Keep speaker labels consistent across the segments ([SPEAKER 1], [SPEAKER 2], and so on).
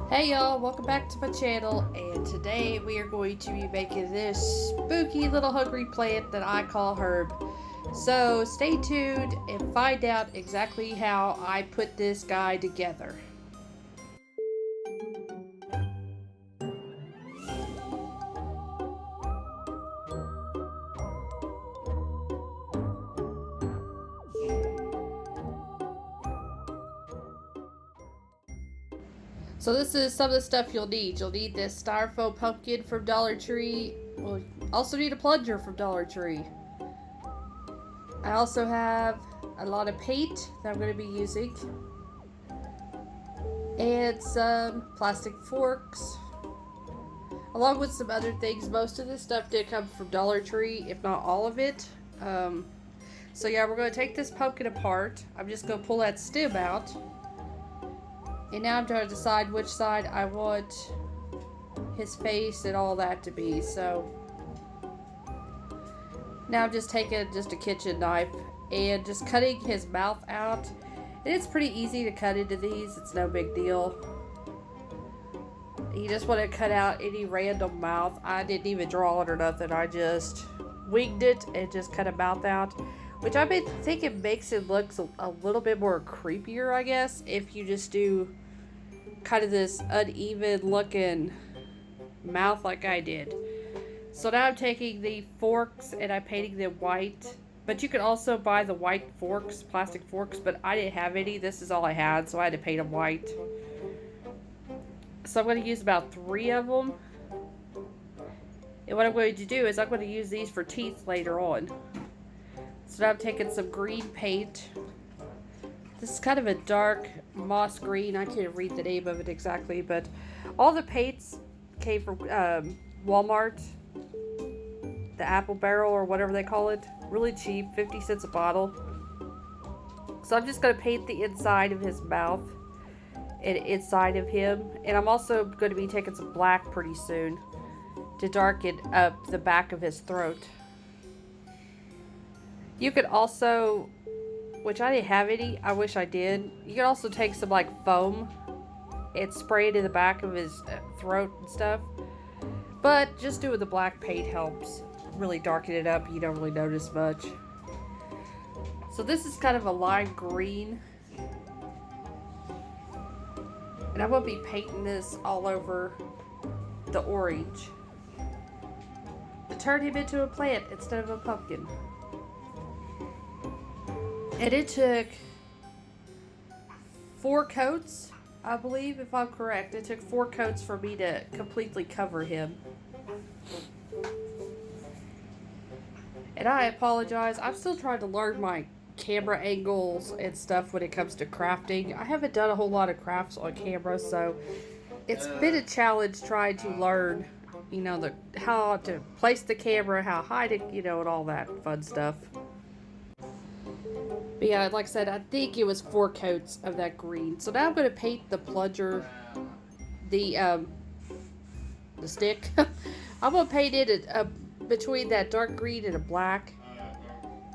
[SPEAKER 1] Hey y'all, welcome back to my channel, and today we are going to be making this spooky little hungry plant that I call herb. So stay tuned and find out exactly how I put this guy together. So this is some of the stuff you'll need. You'll need this styrofoam pumpkin from Dollar Tree. Well, also need a plunger from Dollar Tree. I also have a lot of paint that I'm going to be using. And some plastic forks. Along with some other things. Most of this stuff did come from Dollar Tree, if not all of it. So yeah, we're going to take this pumpkin apart. I'm just going to pull that stem out. And now I'm trying to decide which side I want his face and all that to be. So now I'm just taking just a kitchen knife and just cutting his mouth out. And it's pretty easy to cut into these. It's no big deal. You just want to cut out any random mouth. I didn't even draw it or nothing. I just winged it and just cut a mouth out. Which I think it makes it look a little bit more creepier, I guess, if you just do kind of this uneven looking mouth like I did. So now I'm taking the forks and I'm painting them white. But you can also buy the white forks, plastic forks, but I didn't have any. This is all I had, so I had to paint them white. So I'm going to use about 3 of them. And what I'm going to do is I'm going to use these for teeth later on. So now I'm taking some green paint. This is kind of a dark moss green. I can't read the name of it exactly, but all the paints came from Walmart. The Apple Barrel or whatever they call it. Really cheap, 50 cents a bottle. So I'm just going to paint the inside of his mouth and inside of him. And I'm also going to be taking some black pretty soon to darken up the back of his throat. You could also, which I didn't have any, I wish I did. You could also take some like foam and spray it in the back of his throat and stuff. But just doing the black paint helps really darken it up. You don't really notice much. So this is kind of a lime green. And I'm going to be painting this all over the orange to turn him into a plant instead of a pumpkin. And it took 4 coats, I believe, if I'm correct. It took 4 coats for me to completely cover him. And I apologize. I'm still trying to learn my camera angles and stuff when it comes to crafting. I haven't done a whole lot of crafts on camera, so it's been a challenge trying to learn, you know, how to place the camera, how high to, you know, and all that fun stuff. But yeah, like I said, I think it was 4 coats of that green. So now I'm going to paint the plunger, the stick. I'm going to paint it between that dark green and a black.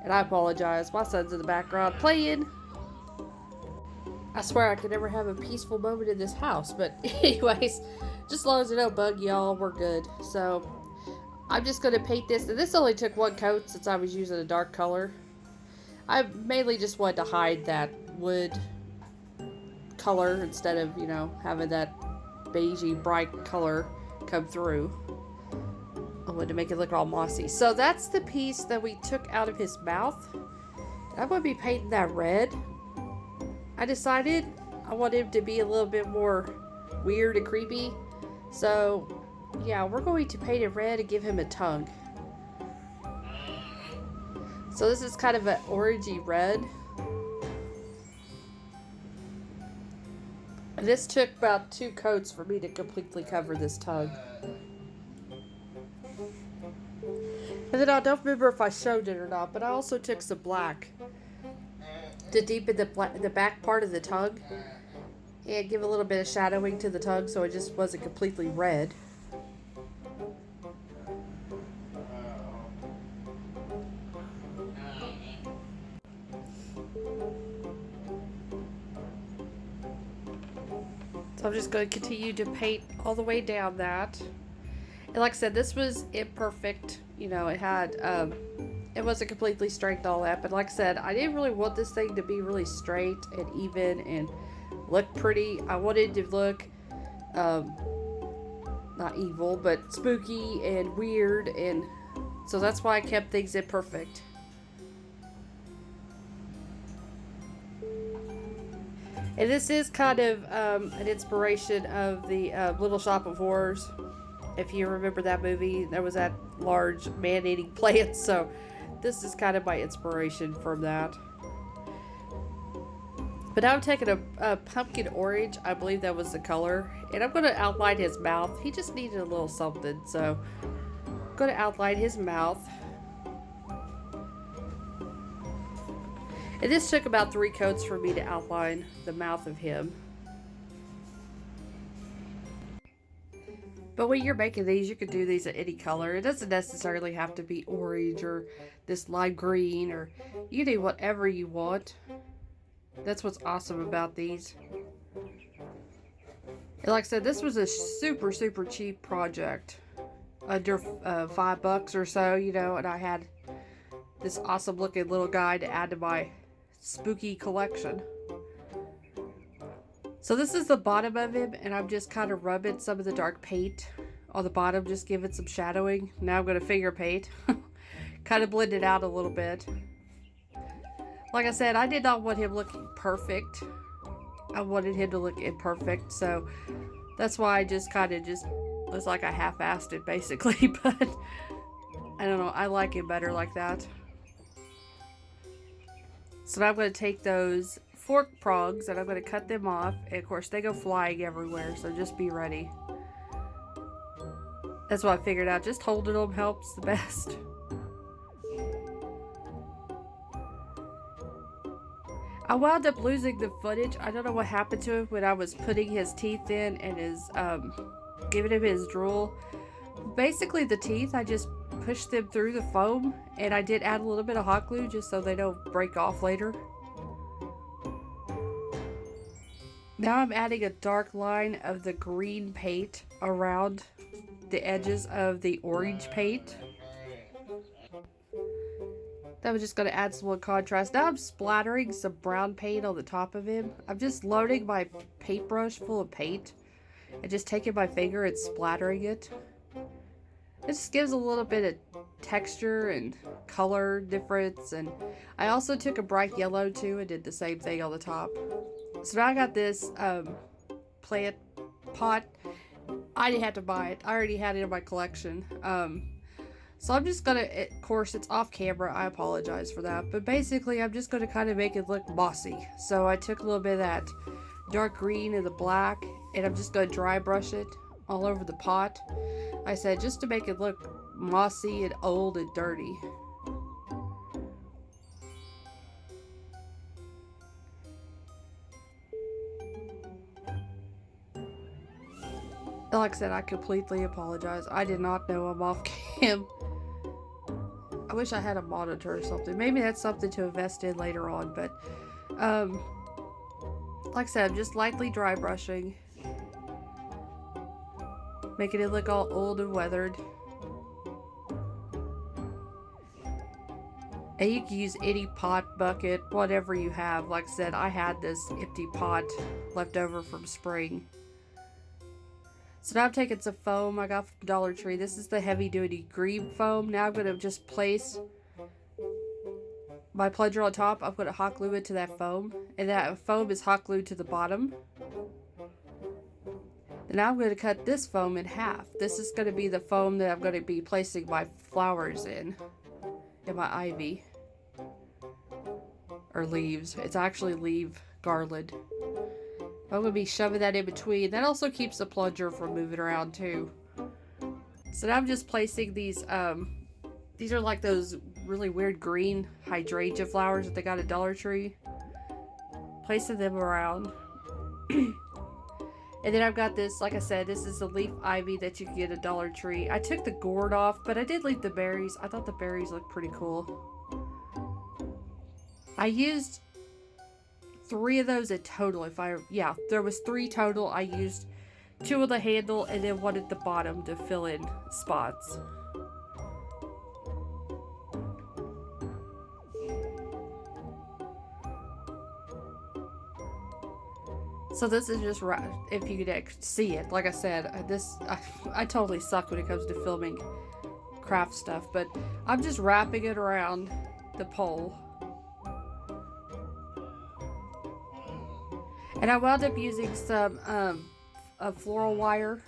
[SPEAKER 1] And I apologize, my son's in the background playing. I swear I could never have a peaceful moment in this house. But anyways, just as long as it don't bug y'all, we're good. So I'm just going to paint this. And this only took 1 coat since I was using a dark color. I mainly just wanted to hide that wood color instead of, you know, having that beigey bright color come through. I wanted to make it look all mossy. So that's the piece that we took out of his mouth. I'm going to be painting that red. I decided I want him to be a little bit more weird and creepy. So, yeah, we're going to paint it red and give him a tongue. So this is kind of an orangey red. This took about 2 coats for me to completely cover this tongue. And then I don't remember if I showed it or not, but I also took some black to deepen the back part of the tongue and give a little bit of shadowing to the tongue so it just wasn't completely red. So I'm just going to continue to paint all the way down that. And like I said, this was imperfect. You know, it had, it wasn't completely straight and all that. But like I said, I didn't really want this thing to be really straight and even and look pretty. I wanted to look, not evil, but spooky and weird. And so that's why I kept things imperfect. And this is kind of an inspiration of the Little Shop of Horrors. If you remember that movie, there was that large man-eating plant. So this is kind of my inspiration from that. But now I'm taking a pumpkin orange. I believe that was the color. And I'm going to outline his mouth. He just needed a little something. So I'm going to outline his mouth. And this took about 3 coats for me to outline the mouth of him. But when you're making these, you can do these at any color. It doesn't necessarily have to be orange or this lime green, or you can do whatever you want. That's what's awesome about these. And like I said, this was a super, super cheap project. Under $5 or so, you know, and I had this awesome looking little guy to add to my spooky collection. So this is the bottom of him, and I'm just kind of rubbing some of the dark paint on the bottom, just give it some shadowing. Now I'm going to finger paint. Kind of blend it out a little bit. Like I said, I did not want him looking perfect. I wanted him to look imperfect, so that's why I just kind of was like I half-assed it basically, but I don't know, I like it better like that. So now I'm going to take those fork prongs and I'm going to cut them off, and of course they go flying everywhere, so just be ready. That's what I figured out, just holding them helps the best. I wound up losing the footage. I don't know what happened to him when I was putting his teeth in and giving him his drool. Basically the teeth, I just pushed them through the foam, and I did add a little bit of hot glue just so they don't break off later. Now I'm adding a dark line of the green paint around the edges of the orange paint. That was just going to add some more contrast. Now I'm splattering some brown paint on the top of him. I'm just loading my paintbrush full of paint and just taking my finger and splattering it. It just gives a little bit of texture and color difference. And I also took a bright yellow too and did the same thing on the top. So now I got this plant pot. I didn't have to buy it. I already had it in my collection. So I'm just gonna, of course it's off camera, I apologize for that, but basically I'm just gonna kind of make it look mossy. So I took a little bit of that dark green and the black, and I'm just gonna dry brush it all over the pot. I said just to make it look mossy and old and dirty. Like I said, I completely apologize. I did not know I'm off cam. I wish I had a monitor or something. Maybe that's something to invest in later on, but like I said, I'm just lightly dry brushing, making it look all old and weathered. And you can use any pot, bucket, whatever you have. Like I said, I had this empty pot left over from spring. So now I'm taking some foam I got from Dollar Tree. This is the heavy duty green foam. Now I'm going to just place my plunger on top. I'm going to hot glue it to that foam. And that foam is hot glued to the bottom. And now I'm going to cut this foam in half. This is going to be the foam that I'm going to be placing my flowers in my ivy. Or leaves. It's actually leaf garland. I'm going to be shoving that in between. That also keeps the plunger from moving around too. So now I'm just placing these are like those really weird green hydrangea flowers that they got at Dollar Tree. Placing them around. And then I've got this, like I said, this is the leaf ivy that you can get at Dollar Tree. I took the gourd off, but I did leave the berries. I thought the berries looked pretty cool. I used 3 of those in total. Yeah, there was 3 total. I used 2 of the handle and then 1 at the bottom to fill in spots. So this is just right, if you could see it. Like I said, I totally suck when it comes to filming craft stuff, but I'm just wrapping it around the pole. And I wound up using some a floral wire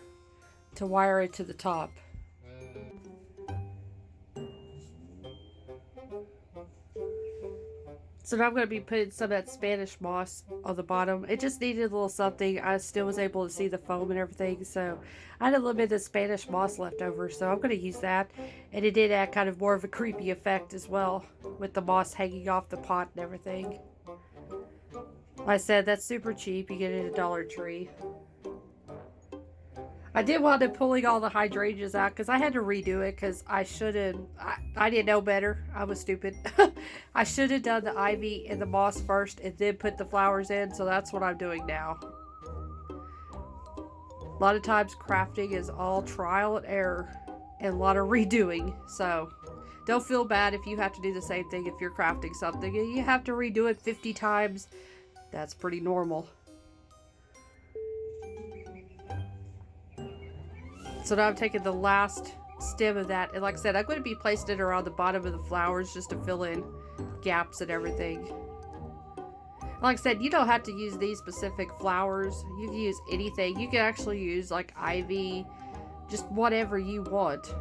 [SPEAKER 1] to wire it to the top. So now I'm going to be putting some of that Spanish moss on the bottom. It just needed a little something. I still was able to see the foam and everything. So I had a little bit of Spanish moss left over. So I'm going to use that. And it did add kind of more of a creepy effect as well, with the moss hanging off the pot and everything. Like I said, that's super cheap. You get it at Dollar Tree. I did wind up pulling all the hydrangeas out because I had to redo it because I didn't know better. I was stupid. I should have done the ivy and the moss first and then put the flowers in, so that's what I'm doing now. A lot of times crafting is all trial and error and a lot of redoing, so don't feel bad if you have to do the same thing if you're crafting something and you have to redo it 50 times. That's pretty normal. So now I'm taking the last stem of that, and like I said, I'm going to be placing it around the bottom of the flowers just to fill in gaps and everything. Like I said, you don't have to use these specific flowers. You can use anything. You can actually use like ivy, just whatever you want.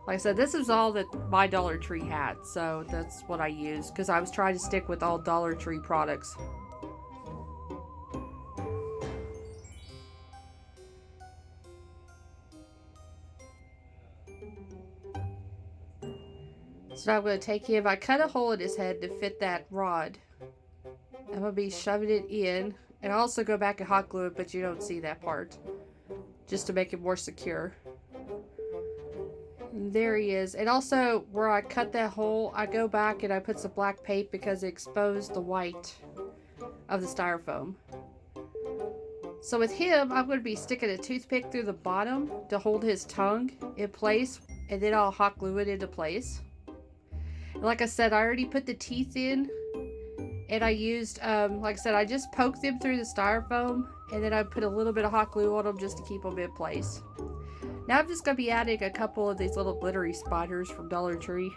[SPEAKER 1] Like I said, this is all that my Dollar Tree had, so that's what I used because I was trying to stick with all Dollar Tree products. So now I'm going to take him, I cut a hole in his head to fit that rod. I'm going to be shoving it in, and I also go back and hot glue it, but you don't see that part, just to make it more secure. And there he is. And also, where I cut that hole, I go back and I put some black paint because it exposed the white of the styrofoam. So with him, I'm going to be sticking a toothpick through the bottom to hold his tongue in place, and then I'll hot glue it into place. Like I said, I already put the teeth in, and I used, like I said, I just poked them through the styrofoam, and then I put a little bit of hot glue on them just to keep them in place. Now I'm just going to be adding a couple of these little glittery spiders from Dollar Tree.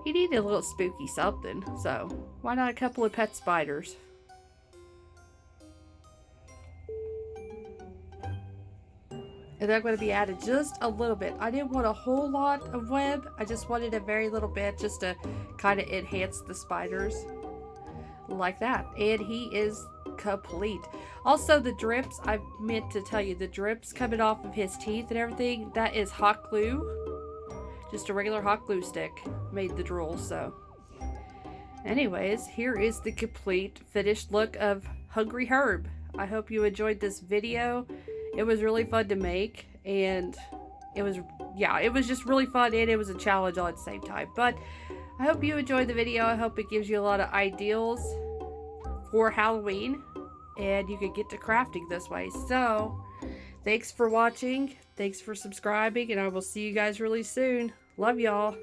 [SPEAKER 1] He needed a little spooky something, so why not a couple of pet spiders? And I'm going to be adding just a little bit. I didn't want a whole lot of web. I just wanted a very little bit just to kind of enhance the spiders. Like that. And he is complete. Also, the drips, I meant to tell you, the drips coming off of his teeth and everything, that is hot glue. Just a regular hot glue stick made the drool, so. Anyways, here is the complete finished look of Hungry Herb. I hope you enjoyed this video. It was really fun to make, and it was just really fun, and it was a challenge all at the same time. But I hope you enjoyed the video. I hope it gives you a lot of ideas for Halloween, and you can get to crafting this way. So, thanks for watching. Thanks for subscribing, and I will see you guys really soon. Love y'all.